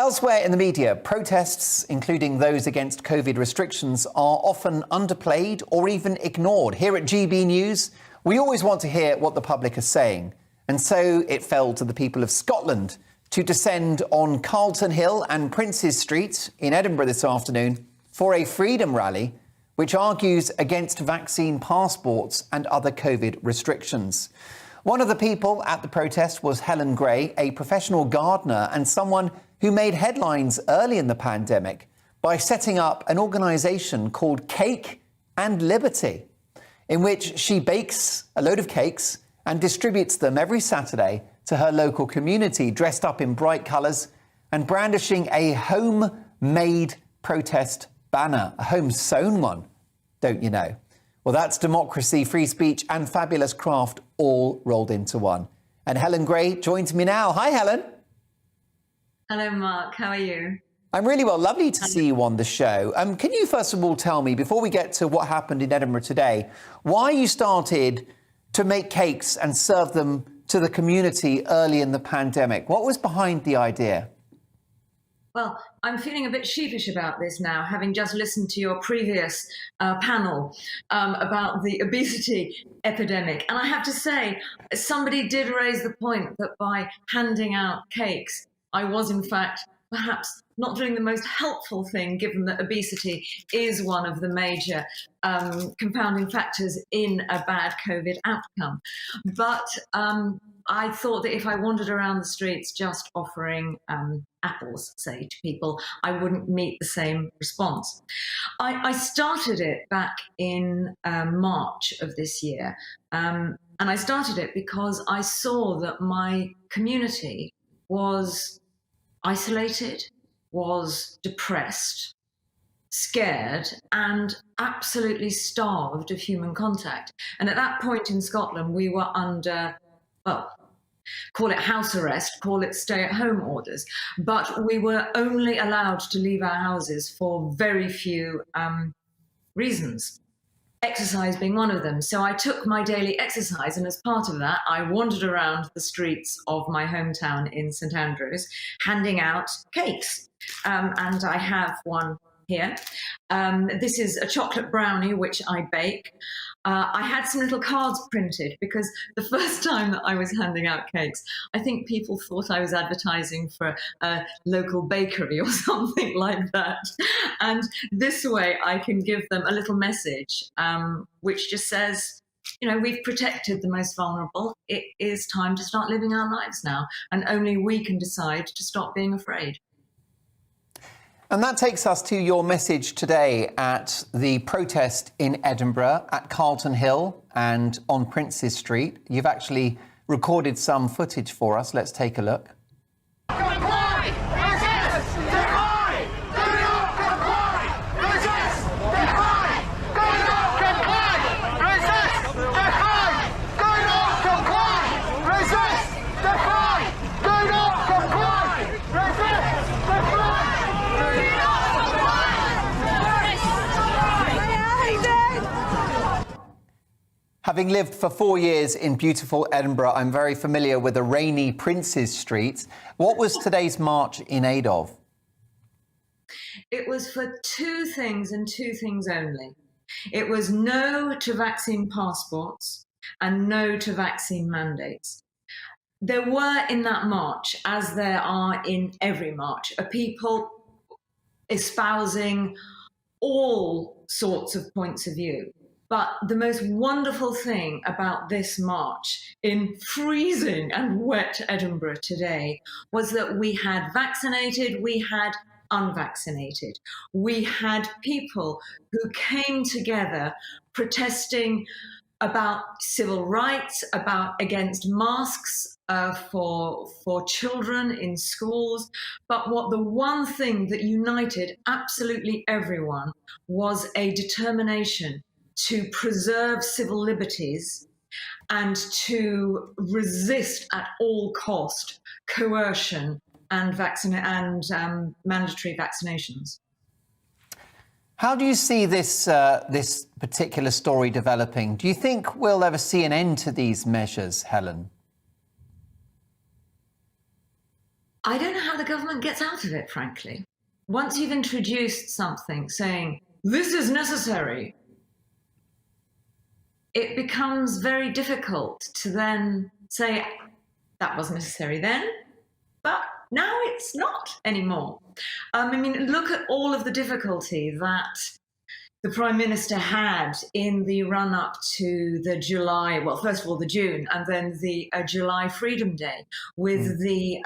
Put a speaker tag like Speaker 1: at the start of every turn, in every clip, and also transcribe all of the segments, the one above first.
Speaker 1: Elsewhere in the media, protests, including those against COVID restrictions, are often underplayed or even ignored. Here at GB News, we always want to hear what the public are saying. And so it fell to the people of Scotland to descend on Carlton Hill and Princes Street in Edinburgh this afternoon for a freedom rally which argues against vaccine passports and other COVID restrictions. One of the people at the protest was Helen Gray, a professional gardener and someone who made headlines early in the pandemic by setting up an organisation called Cake and Liberty, in which she bakes a load of cakes and distributes them every Saturday to her local community, dressed up in bright colours and brandishing a homemade protest banner, a home-sewn one, don't you know? Well, that's democracy, free speech and fabulous craft all rolled into one. And Helen Gray joins me now. Hi, Helen.
Speaker 2: Hello, Mark. How are you?
Speaker 1: I'm really well. Lovely to see you on the show. Can you first of all tell me, before we get to what happened in Edinburgh today, why you started to make cakes and serve them to the community early in the pandemic? What was behind the idea?
Speaker 2: Well, I'm feeling a bit sheepish about this now, having just listened to your previous panel about the obesity epidemic. And I have to say, somebody did raise the point that by handing out cakes, I was in fact perhaps not doing the most helpful thing, given that obesity is one of the major compounding factors in a bad COVID outcome. But I thought that if I wandered around the streets just offering apples, say, to people, I wouldn't meet the same response. I started it back in March of this year. And I started it because I saw that my community was isolated, was depressed, scared, and absolutely starved of human contact. And at that point in Scotland, we were under, well, call it house arrest, call it stay-at-home orders, but we were only allowed to leave our houses for very few reasons. Exercise being one of them. So I took my daily exercise, and as part of that, I wandered around the streets of my hometown in St Andrews, handing out cakes. And I have one here. This is a chocolate brownie, which I bake. I had some little cards printed because the first time that I was handing out cakes, I think people thought I was advertising for a local bakery or something like that. And this way I can give them a little message, which just says, you know, we've protected the most vulnerable. It is time to start living our lives now. And only we can decide to stop being afraid.
Speaker 1: And that takes us to your message today at the protest in Edinburgh, at Carlton Hill and on Princes Street. You've actually recorded some footage for us. Let's take a look.
Speaker 3: Comply! Resist! Defy! Do not comply! Resist! Defy! Do not comply! Resist! Defy! Do not comply! Resist! Defy! Do not comply! Resist! Defy!
Speaker 1: Having lived for 4 years in beautiful Edinburgh, I'm very familiar with the rainy Princes Street. What was today's march in aid of?
Speaker 2: It was for two things and two things only. It was no to vaccine passports and no to vaccine mandates. There were in that march, as there are in every march, a people espousing all sorts of points of view. But the most wonderful thing about this march in freezing and wet Edinburgh today was that we had vaccinated, we had unvaccinated. We had people who came together protesting about civil rights, against masks for children in schools. But the one thing that united absolutely everyone was a determination to preserve civil liberties and to resist at all cost coercion and mandatory vaccinations.
Speaker 1: How do you see this particular story developing? Do you think we'll ever see an end to these measures, Helen?
Speaker 2: I don't know how the government gets out of it, frankly. Once you've introduced something saying, this is necessary, it becomes very difficult to then say, that was necessary then, but now it's not anymore. I mean, look at all of the difficulty that the Prime Minister had in the run-up to the July, well, first of all, the June, and then the July Freedom Day, with the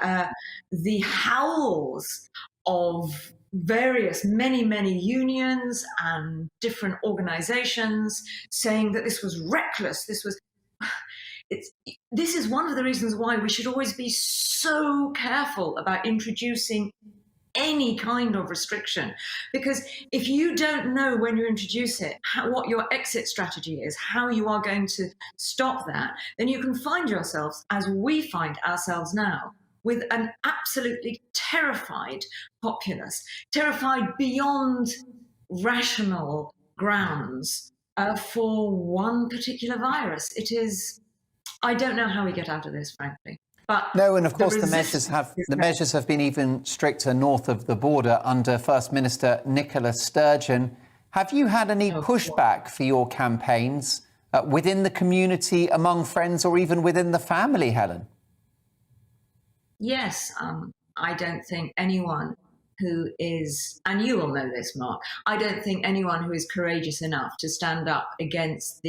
Speaker 2: howls of many unions and different organizations saying that this was reckless, this is one of the reasons why we should always be so careful about introducing any kind of restriction, because if you don't know when you introduce it what your exit strategy is, how you are going to stop that, then you can find yourselves, as we find ourselves now, with an absolutely terrified populace, terrified beyond rational grounds for one particular virus. I don't know how we get out of this, frankly. But
Speaker 1: no, and of course the measures have been even stricter north of the border under First Minister Nicola Sturgeon. Have you had any pushback for your campaigns within the community, among friends, or even within the family, Helen?
Speaker 2: Yes, I don't think anyone who is, and you will know this, Mark, I don't think anyone who is courageous enough to stand up against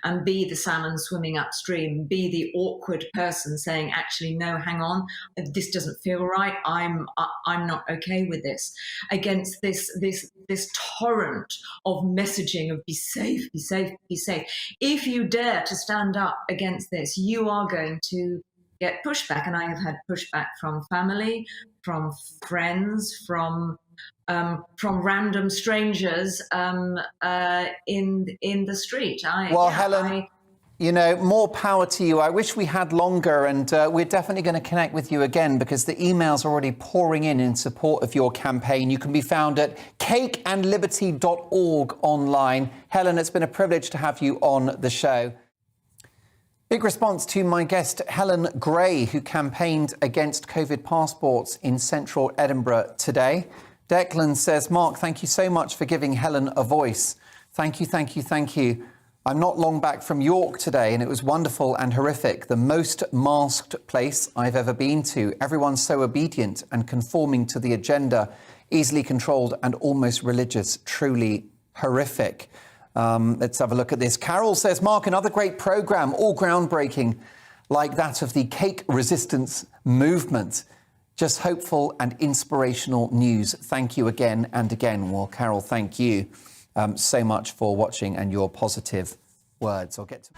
Speaker 2: and be the salmon swimming upstream, be the awkward person saying, actually, no, hang on, this doesn't feel right, I'm not okay with this, against this torrent of messaging of be safe, be safe, be safe. If you dare to stand up against this, you are going to get pushback, and I have had pushback from family, from friends, from random strangers in the street.
Speaker 1: Helen, you know, more power to you. I wish we had longer, and we're definitely going to connect with you again, because the emails are already pouring in support of your campaign. You can be found at cakeandliberty.org online. Helen, it's been a privilege to have you on the show. Big response to my guest, Helen Gray, who campaigned against COVID passports in central Edinburgh today. Declan says, Mark, thank you so much for giving Helen a voice. Thank you, thank you, thank you. I'm not long back from York today, and it was wonderful and horrific. The most masked place I've ever been to. Everyone's so obedient and conforming to the agenda, easily controlled and almost religious. Truly horrific. Let's have a look at this. Carol says, Mark, another great programme, all groundbreaking, like that of the cake resistance movement. Just hopeful and inspirational news. Thank you again and again. Well, Carol, thank you so much for watching and your positive words. I'll get to